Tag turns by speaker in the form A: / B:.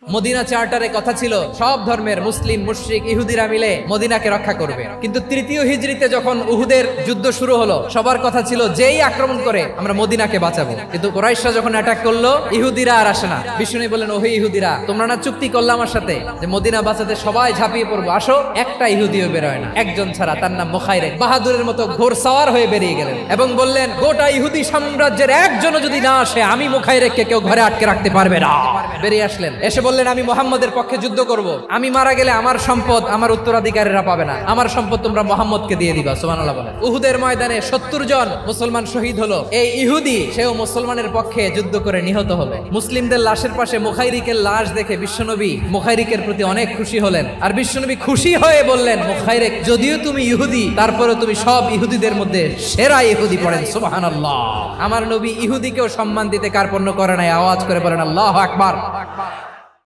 A: Medina চার্টারে কথা ছিল সব ধর্মের মুসলিম মুশরিক ইহুদিরা মিলে মদিনাকে রক্ষা করবে, কিন্তু তৃতীয় হিজরিতে যখন উহুদের যুদ্ধ শুরু হলো সবার কথা ছিল যেই আক্রমণ করে আমরা মদিনাকে বাঁচাবো, কিন্তু কুরাইশরা যখন অ্যাটাক করলো ইহুদিরা আর আসে না। বিষ্ণু বললেন, ওহে ইহুদিরা, তোমরা না চুক্তি করলে আমার সাথে যে মদিনা বাঁচাতে সবাই ঝাঁপিয়ে পড়বো, আসো। একটা ইহুদিও বেরোয় না, একজন ছাড়া, তার নাম মুখাইরেক। বাহাদুরের মতো ঘোড়সাওয়ার হয়ে বেরিয়ে গেলেন এবং বললেন, গোটা ইহুদি সাম্রাজ্যের একজনও যদি না আসে আমি মুখাইরেককে কেউ ঘরে আটকে রাখতে পারবে না। বেরিয়ে আসলেন, এসে বললেন, আমি মুহাম্মদের পক্ষে যুদ্ধ করব, আমি মারা গেলে আমার সম্পদ আমার উত্তরাধিকারীরা পাবে না, আমার সম্পদ তোমরা মুহাম্মদকে দিয়ে দিবা। সুবহানাল্লাহ বলেন। উহুদের ময়দানে 70 জন মুসলমান শহীদ হলো। এই ইহুদি সেও মুসলমানের পক্ষে যুদ্ধ করে নিহত হলো। মুসলিমদের লাশের পাশে মুখাইরিকের লাশ দেখে বিশ্বনবী মুখাইরিকের প্রতি অনেক খুশি হলেন, আর বিশ্বনবী খুশি হয়ে বললেন, মুখাইরিক, যদিও তুমি ইহুদি তারপরে তুমি সব ইহুদিদের মধ্যে সেরা ইহুদি। পড়েন সুবহানাল্লাহ। আমার নবী ইহুদিকেও সম্মান দিতে কার্পণ্য করে নাই। আওয়াজ করে বলেন আল্লাহু আকবার।